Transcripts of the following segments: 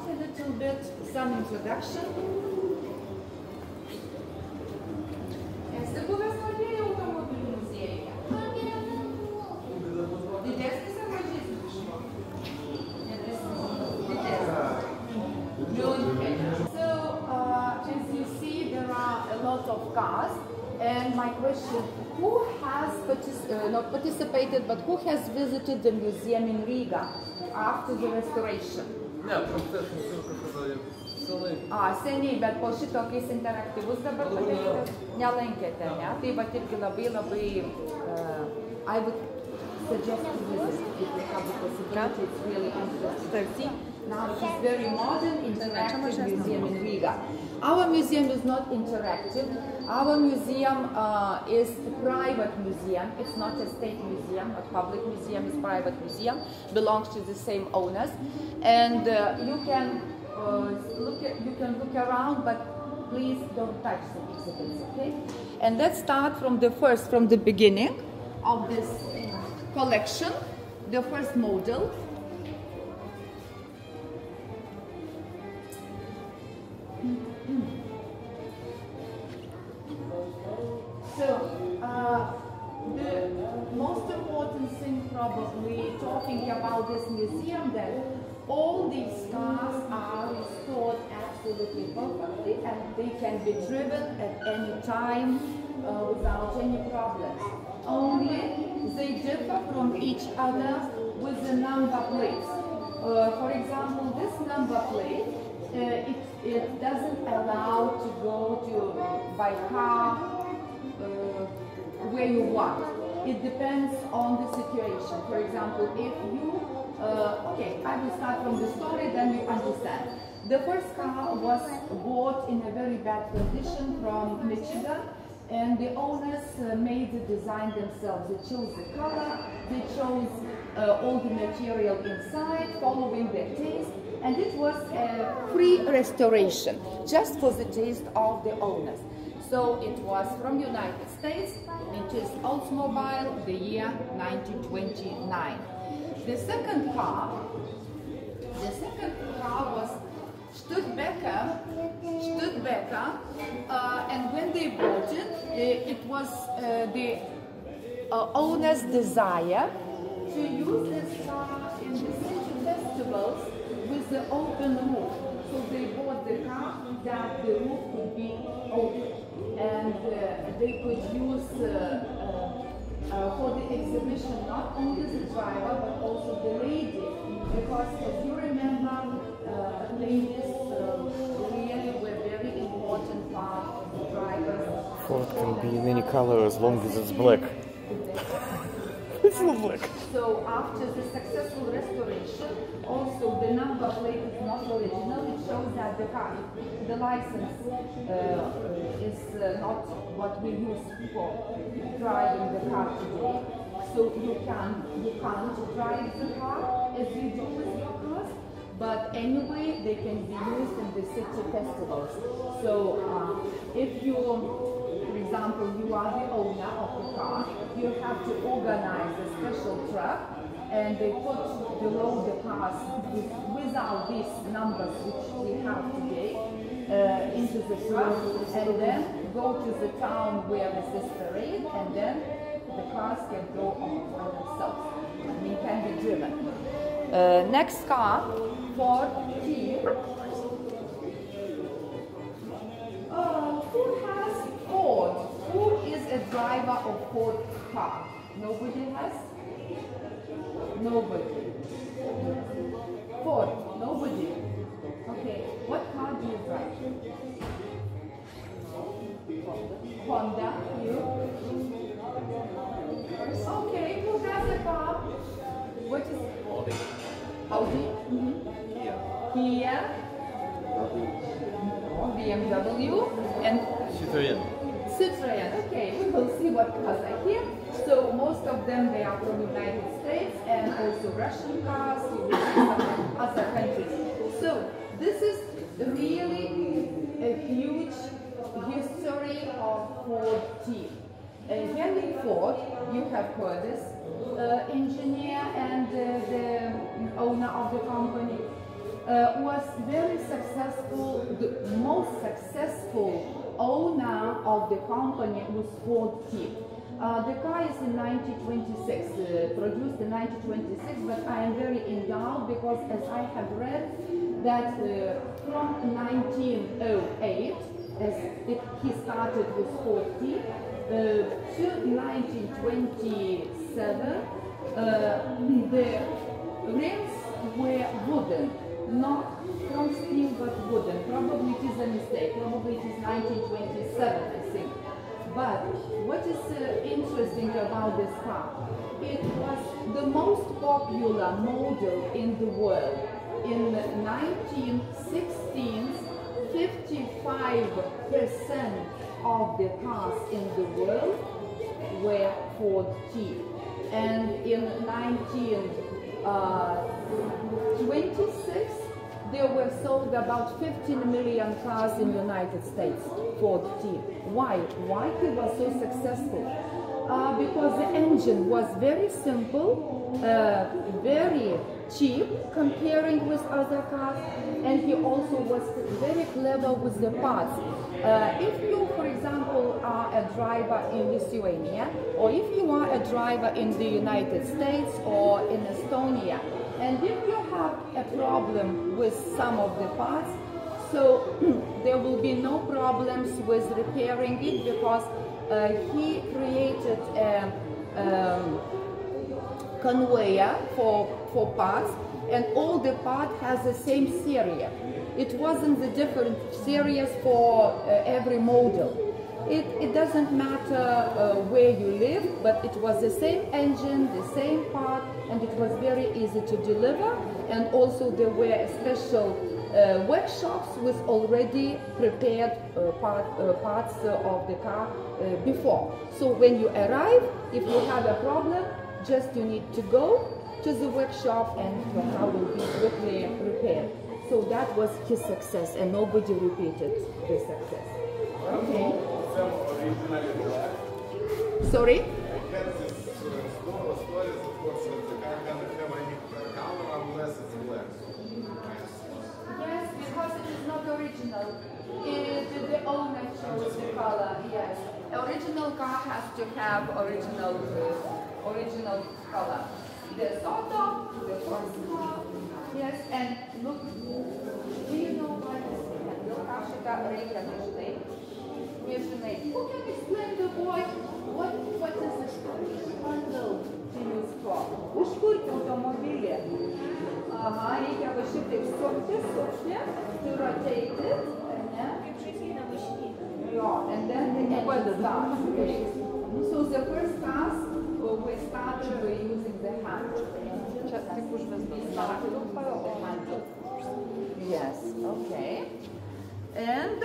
a little bit, some introduction. Esi buvęs Norvėjoje automobilių muziejuje? Didesnis ar mažesnis iš to? Didesnis. So, as you see, there are a lot of cars. And my question, who has not participated, but who has visited the museum in Riga after the restoration? Ne, seniai, bet po šito, kai jis interaktyvus dabar padarytas, nelankėte, ne? Tai vat irgi labai, I would suggest to visit if you have the possibility. It's really interesting to see. Now it is very modern, interactive museum in Riga. Our museum is not interactive. Our museum is a private museum. It's not a state museum, a public museum. It's a private museum. Belongs to the same owners. And you can look around, but please don't touch the exhibits, okay? And let's start from the beginning of this collection, the first model. So, the most important thing probably talking about this museum, that all these cars are restored absolutely perfectly and they can be driven at any time without any problems. Only they differ from each other with the number plates. For example, this number plate, it doesn't allow to go by car where you want. It depends on the situation. For example, if you, okay, I will start from the story, then you understand. The first car was bought in a very bad condition from Michigan, and the owners made the design themselves. They chose the color, they chose all the material inside, following their taste, and it was a free restoration, just for the taste of the owners. So it was from United States. It is Oldsmobile, the year 1929. The second car was Studebaker, and when they bought it, it was the owner's desire to use this car in the city festivals with the open roof. So they bought the car that the roof could be open, and they could use for the exhibition not only the driver but also the lady, because as you remember, ladies really were very important part of the drivers. Ford can be in any color as long as it's black. It's not black. So after the successful restoration, also the number plate is not original. It shows that the license is not what we use for driving the car today. So you can't drive the car as you do with your cars, but anyway they can be used in the city festivals. So if you, for example, you are the owner of the car, you have to organize a special truck, and they put below the cars without these numbers which we have today into the truck, and then go to the town where this is parade, and then the cars can go on by themselves. I mean, can be driven. Next car, Ford T. Who has Ford? Who is a driver of Ford car? Nobody has? Nobody. Ford? Nobody. Okay. What car do you drive? Honda. You? Okay. Who has a car? What is it? Audi. Audi? Mm-hmm. Kia. BMW. And Citroen. Okay. We will see what cars are here. So most of them, they are from the United States and also Russian cars, you will see some other countries. So this is really a huge history of Ford team. Henry Ford, you have heard this, engineer and the owner of the company. was very successful, the most successful owner of the company was Ford T. The car is in 1926, produced in 1926, but I am very in doubt because as I have read that from 1908, as he started with Ford T, to 1927, the rims were wooden, not from steel but wooden. Probably it is a mistake, probably it is 1927, I think. But what is interesting about this car, it was the most popular model in the world. In 1916, 55% of the cars in the world were Ford T. And in 1926, there were sold about 15 million cars in the United States, Ford T. Why? Why he was so successful? Because the engine was very simple, very cheap comparing with other cars, and he also was very clever with the parts. If you, for example, are a driver in Lithuania, or if you are a driver in the United States or in Estonia, and if you have a problem with some of the parts, so there will be no problems with repairing it because he created a conveyor for parts, and all the parts has the same series. It wasn't the different series for every model. It doesn't matter where you live, but it was the same engine, the same part, and it was very easy to deliver. And also there were special workshops with already prepared parts of the car before. So when you arrive, if you have a problem, just you need to go to the workshop and your car will be quickly repaired. So that was his success, and nobody repeated the success. Okay. Sorry? Yes, because it is not original. The owner chose the color, yes. Original car has to have original color. The Soto, the first car, yes, and look, do you know why this is? Dėl ką šitą reikia dažnai? Nežinai. Who can explain the boy what is this handle to use for? Užkurti automobilį. Aha, reikia va šitaip sukti, to rotate it, ne? Kaip žaislynę mašinytę. Jo, and then the engine starts. So the first cars we started by using the handle. Yes, okay. And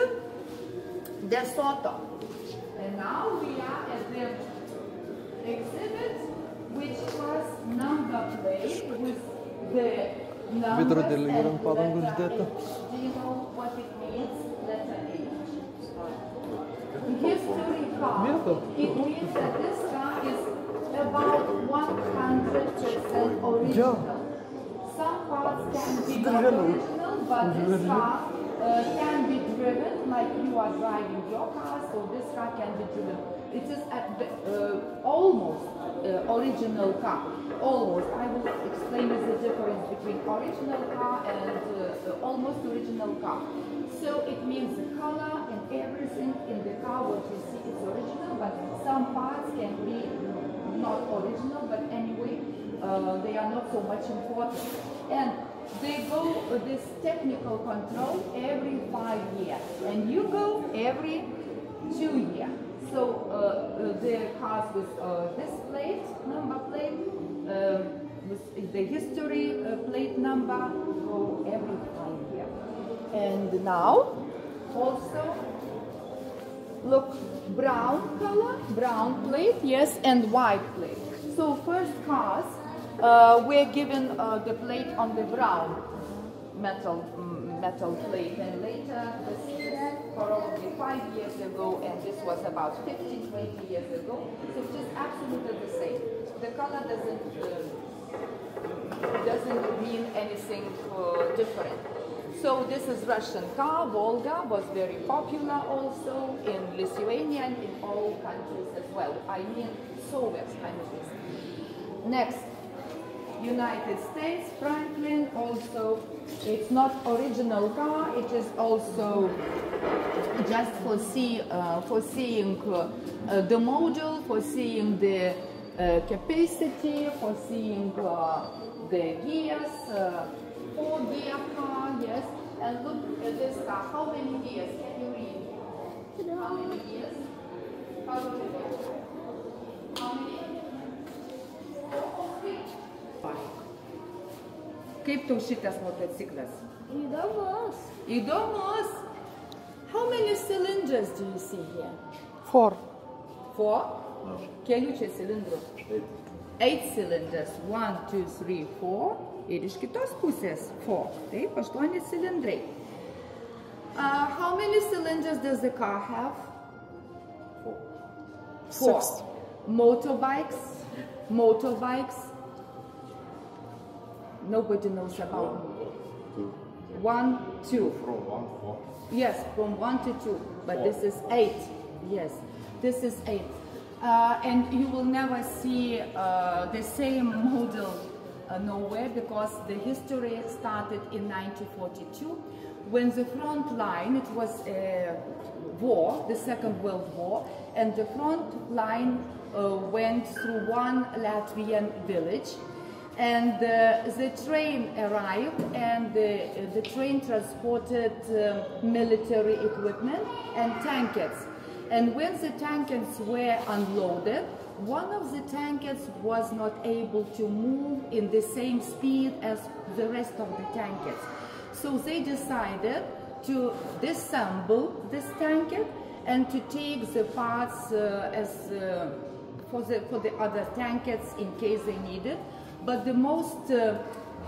the Soto. And now we are at the exhibit which has number plate with the numbers and letter H. Do you know what it means? Letter H. History car. It means that this car is about 100% original. Some parts can be not original, but this car can be driven like you are driving your car, so this car can be driven. It is almost original car. Almost. I will explain the difference between original car and almost original car. So it means the color and everything in the car, what you see is original, but some parts can be not original, but anyway, they are not so much important. And they go this technical control every 5 years, and you go every 2 years. So the cars with this plate, number plate, with the history plate number go every 5 years. And now, also, look, brown color, brown plate, yes, and white plate. So first cars were given the plate on the brown metal plate, and later, this probably 5 years ago, and this was about 15-20 years ago, so it is absolutely the same. The color doesn't mean anything different. So this is Russian car. Volga was very popular also in Lithuania and in all countries as well. I mean Soviet countries. Next, United States, Franklin also. It's not original car. It is also just for seeing the model, for seeing the capacity, for seeing the gears, 4-gear car, yes. And look at this car. How many gears? Can you read? How many gears? How many gears? How many? 4 or 3? Kaip tau šitas motociklas? Įdomus. Įdomus. How many cylinders do you see here? 4. 4? Kelių čia cilindrų? 8 cylinders. 1, 2, 3, 4. Ir iš kitos pusės 4. Taip, 8 cilindrai. How many cylinders does the car have? 4. 6. Motorbikes. Nobody knows about 1, 2. From 1, 4. Yes, from 1 to 2. But this is 8. Yes, this is 8. And you will never see the same model nowhere, because the history started in 1942 when the front line, it was a war, the Second World War, and the front line went through one Latvian village, and the train arrived, and the train transported military equipment and tankers. And when the tankers were unloaded, one of the tankers was not able to move in the same speed as the rest of the tankers. So they decided to disassemble this tanker and to take the parts for the other tankers in case they needed. But the most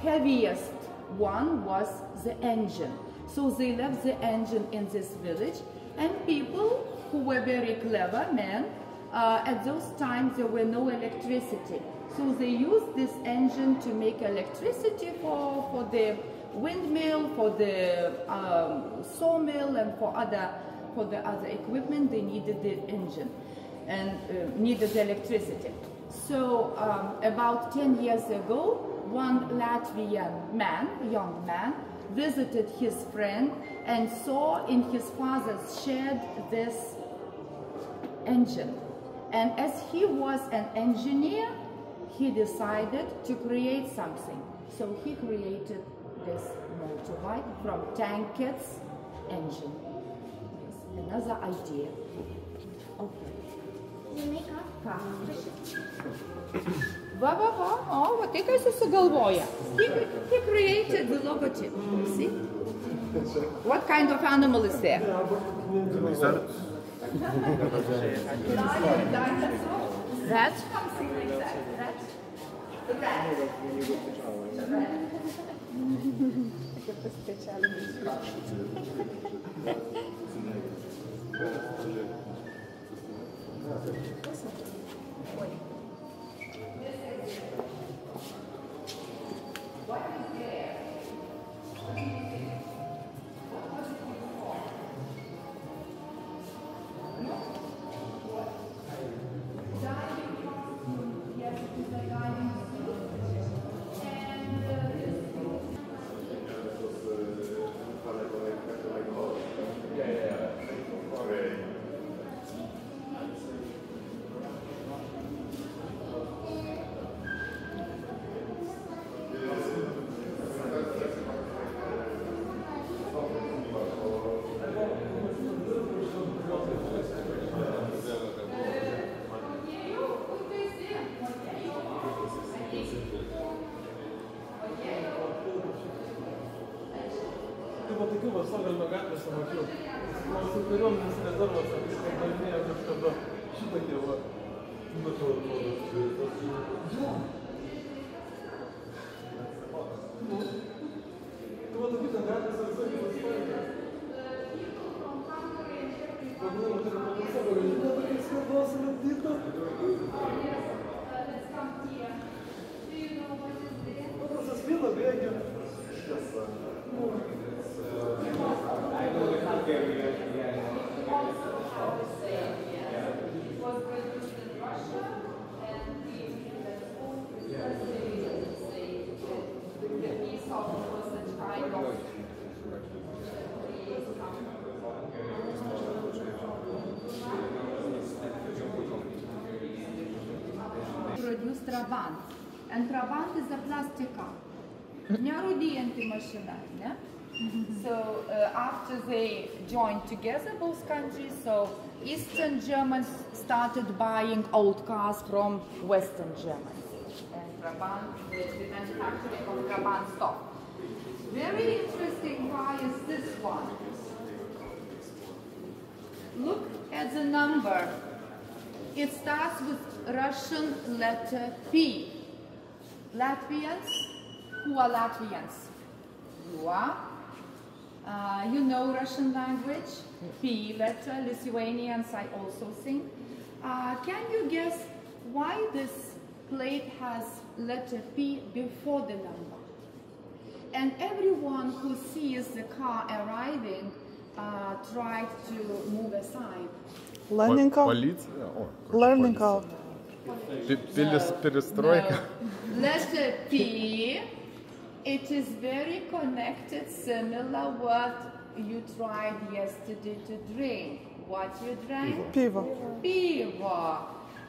heaviest one was the engine. So they left the engine in this village, and people who were very clever men, at those times there were no electricity. So they used this engine to make electricity for the windmill, for the sawmill, and for the other equipment. They needed the engine and needed the electricity. So about 10 years ago, one Latvian man, young man, visited his friend and saw in his father's shed this engine. And as he was an engineer, he decided to create something. So he created this motorbike from tanker's engine. Yes, another idea. Okay. Va, o tai ką jis sugalvoja. He created the logotype. See? What kind of animal is there? Rat? Something like that. Rat? The rat. The rat. Trabant. And Trabant is a plastic car. Nerodijanti mašina, ne? So after they joined together, both countries, so Eastern Germans started buying old cars from Western Germans. And Trabant, the manufacturing of Trabant stopped. Very interesting car is this one. Look at the number. It starts with Russian letter P. Latvians, who are Latvians? You are. You know Russian language? P letter. Lithuanians, I also think. Can you guess why this plate has letter P before the number? And everyone who sees the car arriving tried to move aside. Learning out. Learning out. Perestroika. No. Letter P, it is very connected, similar what you tried yesterday to drink. What you drank? Pivo. Pivo.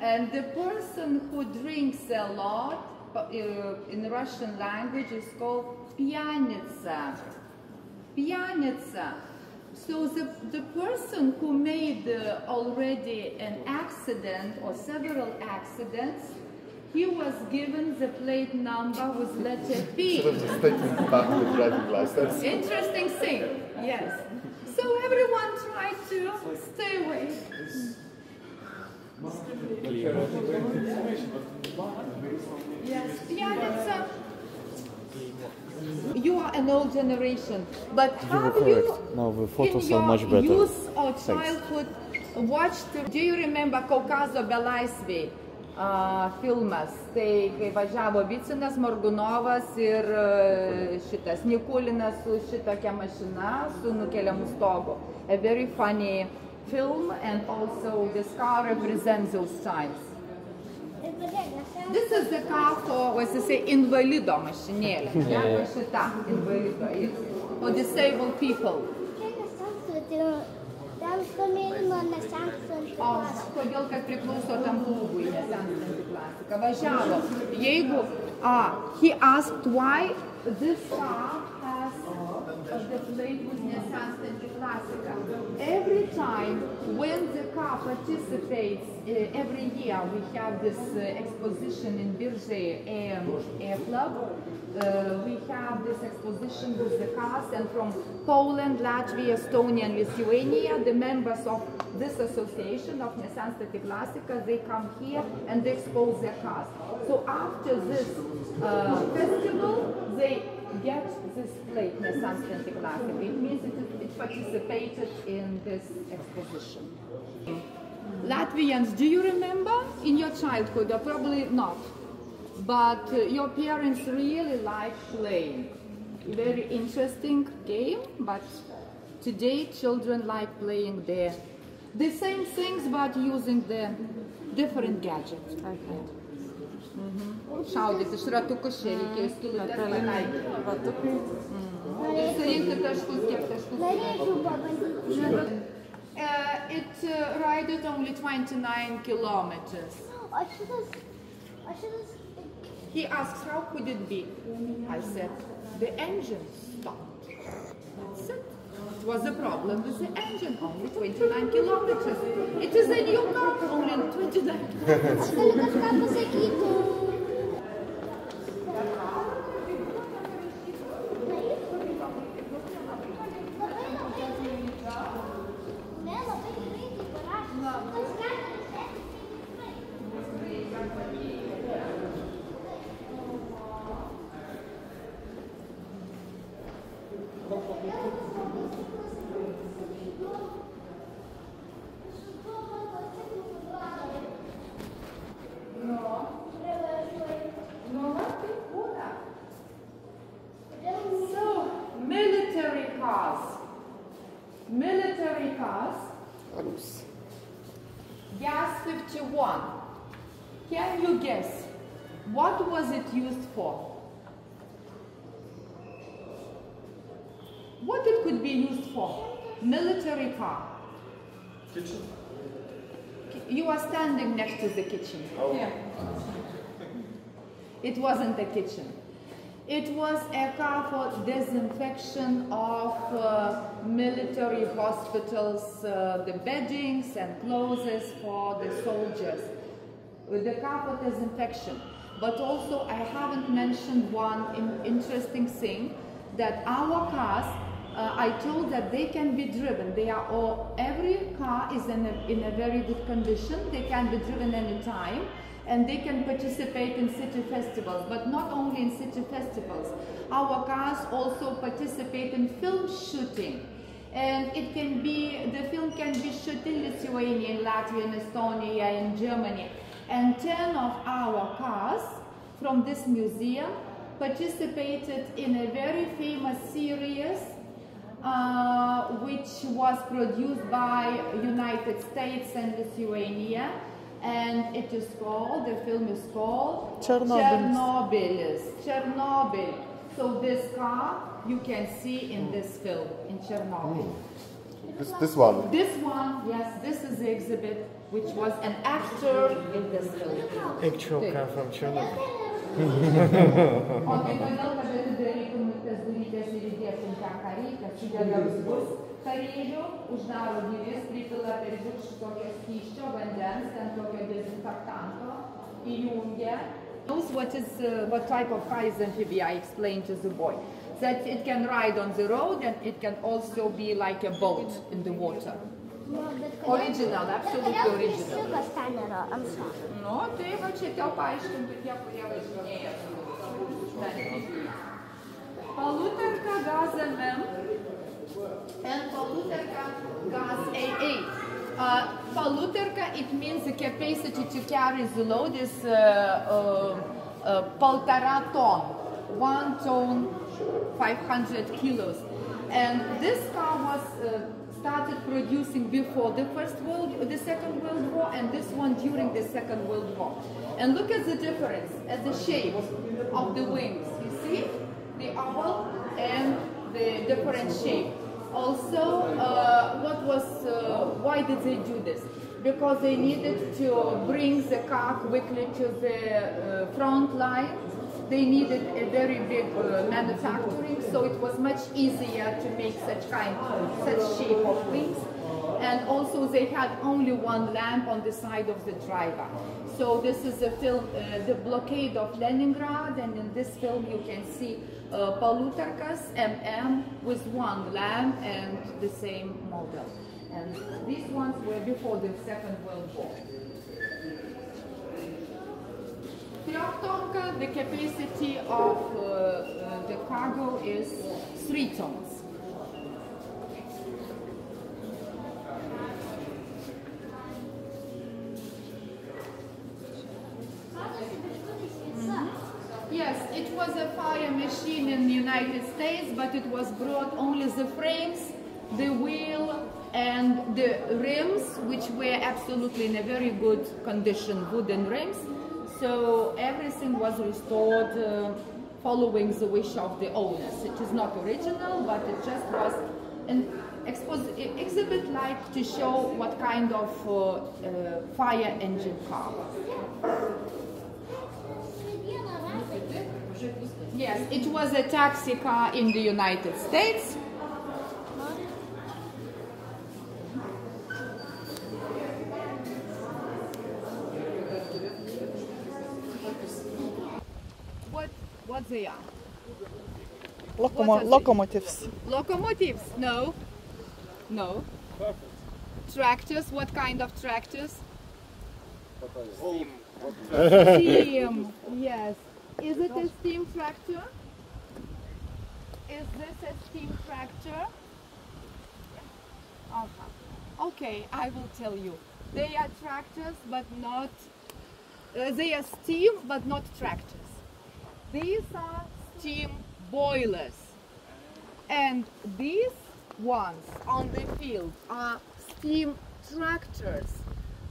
And the person who drinks a lot, in Russian language, is called pianitsa. Pianitsa. So the person who made already an accident or several accidents, he was given the plate number with letter P. Instead of just taking back the driving license. Interesting thing, yes. So everyone tried to stay away. Yes, pianitsa. You are an old generation, but have you, No, the photos in are your much better. youth or childhood, watched, do you remember Kaukazo belaisviai filmas? Tai kai važiavo Vicinas, Morgunovas ir šitas Nikulinas su šitokia mašina, su nukeliamu stogu. A very funny film, and also this car represents those times. This is the car for, what's to say, invalido mašinėlė. Šita invalido, for disabled people. O kodėl, kad priklauso tam klubui, nesenstanti klasika. Važiavo. Jeigu, he asked why this car has the plate with nesenstanti klasika. Every time when the car participates, every year we have this exposition in Biržų Air Club. We have this exposition with the cars, and from Poland, Latvia, Estonia, and Lithuania, the members of this association of nesenstanti klasika, they come here and they expose their cars. So after this festival, they get this plate, nesenstanti klasika. It means it participated in this exposition. Latvians, do you remember in your childhood, or probably not, but your parents really liked playing. Very interesting game, but today children like playing the same things but using the different gadgets. Šaudyti iš ratukų reikėjo skylutės pataikyti. Ir surinkti taškus, kiek taškus. It rided only 29 kilometers. He asks, how could it be? I said, the engine stopped. That's it. It was a problem with the engine, only 29 kilometers. It is a new car, only 29 kilometers. Military cars. Gas 51. Can you guess what was it used for? What it could be used for? Military car. Kitchen. You are standing next to the kitchen. Oh. Here. It wasn't a kitchen. It was a car for disinfection of military hospitals, the beddings and clothes for the soldiers. The car for disinfection. But also I haven't mentioned one interesting thing, that our cars, I told that they can be driven. They are all, every car is in a very good condition. They can be driven anytime. And they can participate in city festivals, but not only in city festivals. Our cars also participate in film shooting. And it can be, the film can be shot in Lithuania, in Latvia, in Estonia, in Germany. And 10 of our cars from this museum participated in a very famous series which was produced by United States and Lithuania. And it is called, the film is called Chernobyl. So this car you can see in this film, in Chernobyl. This one? This one, yes, this is the exhibit, which was an actor in this film. Actual car from Chernobyl. Kareivių, uždaro duris, pripila per viršų tokio skysčio, vandens, ten tokio dezinfektanto, įjungia. Knows what type of car is amphibia, I explained to the boy. That it can ride on the road and it can also be like a boat in the water. Original, absolutely original. Nu, tai va čia tau paaiškintų tie, kurie važinėja. Paluterka gas MM. And paluterka gas AA. Paluterka, it means the capacity to carry the load is полтора ton, 1 ton, 500 kilos. And this car was started producing before the Second World War, and this one during the Second World War. And look at the difference, at the shape of the wings. You see the oval and the different shape. Also, why did they do this? Because they needed to bring the car quickly to the front line. They needed a very big manufacturing, so it was much easier to make such shape of wings. And also they had only one lamp on the side of the driver. So this is a film, the blockade of Leningrad, and in this film you can see Paluterkas MM with one lamp and the same model. And these ones were before the Second World War. Triochtonka, the capacity of the cargo is 3 tons. Yes, it was a fire machine in the United States, but it was brought only the frames, the wheel, and the rims, which were absolutely in a very good condition, wooden rims. So everything was restored following the wish of the owners. It is not original, but it just was an exhibit like to show what kind of fire engine car. Yes, it was a taxi car in the United States. What they are? Locomotives. Locomotives? No. No. Tractors? What kind of tractors? Steam. Yes. Is it a steam tractor? Is this a steam tractor? Okay, I will tell you. They are tractors, but not. They are steam, but not tractors. These are steam boilers, and these ones on the field are steam tractors.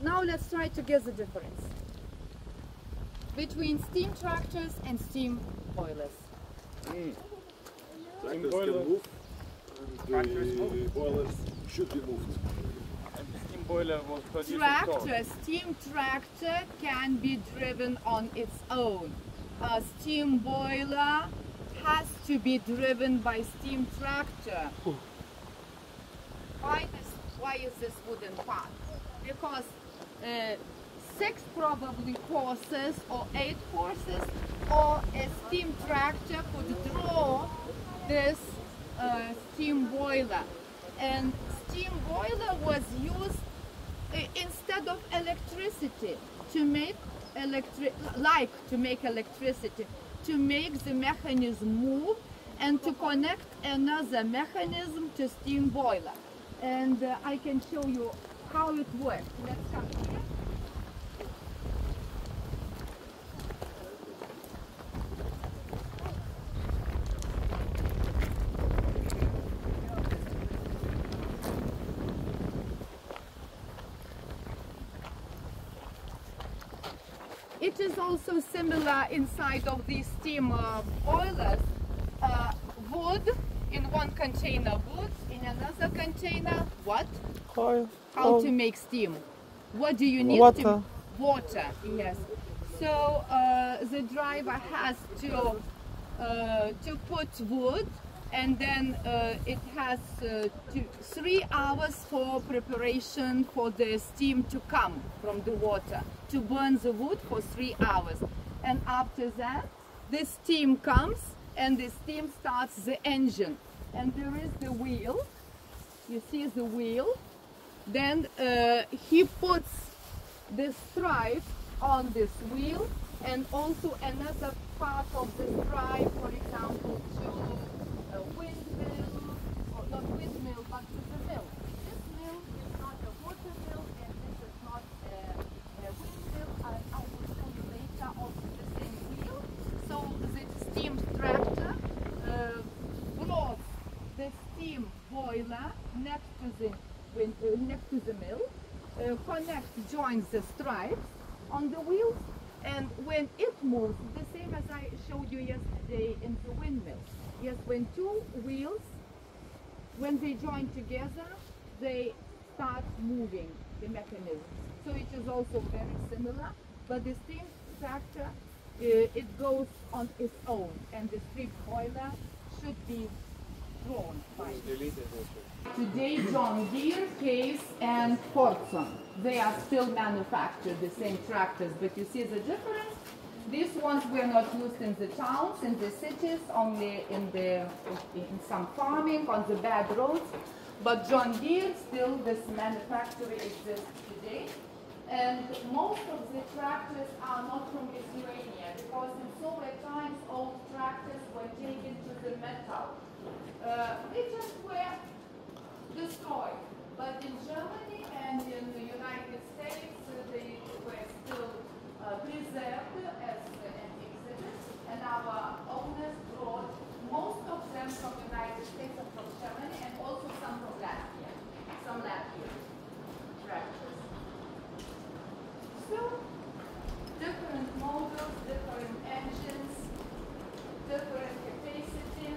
Now let's try to guess the difference between steam tractors and steam boilers. Tractors can move, and the boilers should be moved. And the steam boiler was producing torque. Steam tractor can be driven on its own. a steam boiler has to be driven by steam tractor. Why is this wooden part? Because 6 probably horses or 8 horses or a steam tractor could draw this steam boiler. And steam boiler was used instead of electricity to make electricity, to make the mechanism move and to connect another mechanism to steam boiler. And I can show you how it works. Let's come here. It is also similar inside of these steam boilers. Wood in one container, wood in another container. What? Oil. How to make steam? What do you need? Water. Water. Yes. So the driver has to put wood, and then it has 3 hours for preparation for the steam to come from the water, to burn the wood for 3 hours. And after that, the steam comes and the steam starts the engine. And there is the wheel. You see the wheel. Then he puts the stripe on this wheel, and also another part of the stripe, for example, to a windmill, or not windmill, but to the mill. This mill is not a water mill, and this is not a windmill. I will show you later also the same wheel. So the steam tractor brought the steam boiler next to the mill, joins the stripes on the wheels, and when it moves, the same as I showed you yesterday in the windmill. Yes, when 2 wheels, when they join together, they start moving the mechanism. So it is also very similar, but the steam tractor, it goes on its own, and the steam boiler should be drawn by it. Today, John Deere, Case, and Fordson, they are still manufactured, the same tractors, but you see the difference? These ones were not used in the towns, in the cities, only in some farming, on the bad roads. But John Deere, still this manufacturing exists today. And most of the tractors are not from Lithuania, because in Soviet times, old tractors were taken to the metal. They just were destroyed. But in Germany and in the United States, they were still preserved as an exhibit, and our owners brought most of them from the United States and from Germany, and also some from Latvia, some Latvian tractors. So, different models, different engines, different capacity.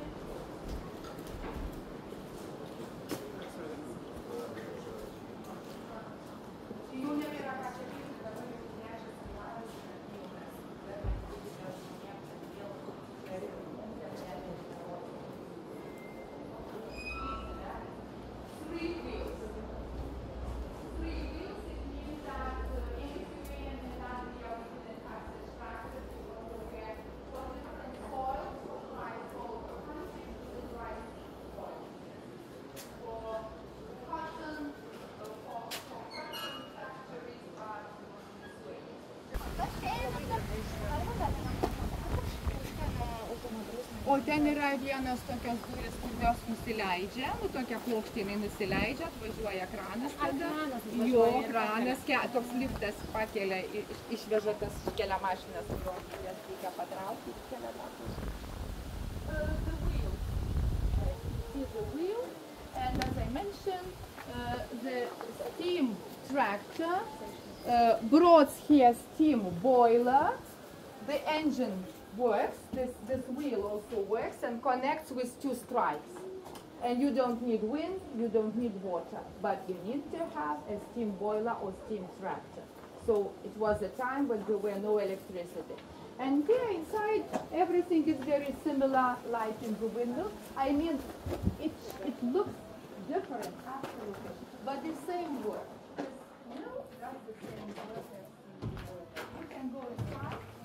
O ten yra vienas tokios durys, kurios nusileidžia, tokia plokštė jinai nusileidžia, atvažiuoja kranas tada. Jo, kranas, toks liftas pakelia, išveža tas kelia mašinas, kurios jas reikia patraukti, kelia mašinas. The wheel. See the wheel, and as I mentioned, the steam tractor brought here steam boiler. The engine works, this wheel also works and connects with 2 stripes. And you don't need wind, you don't need water, but you need to have a steam boiler or steam tractor. So it was a time when there were no electricity. And here inside, everything is very similar, like in the window. I mean, it looks different, absolutely, but the same work. You know, that's the same work. You can go inside.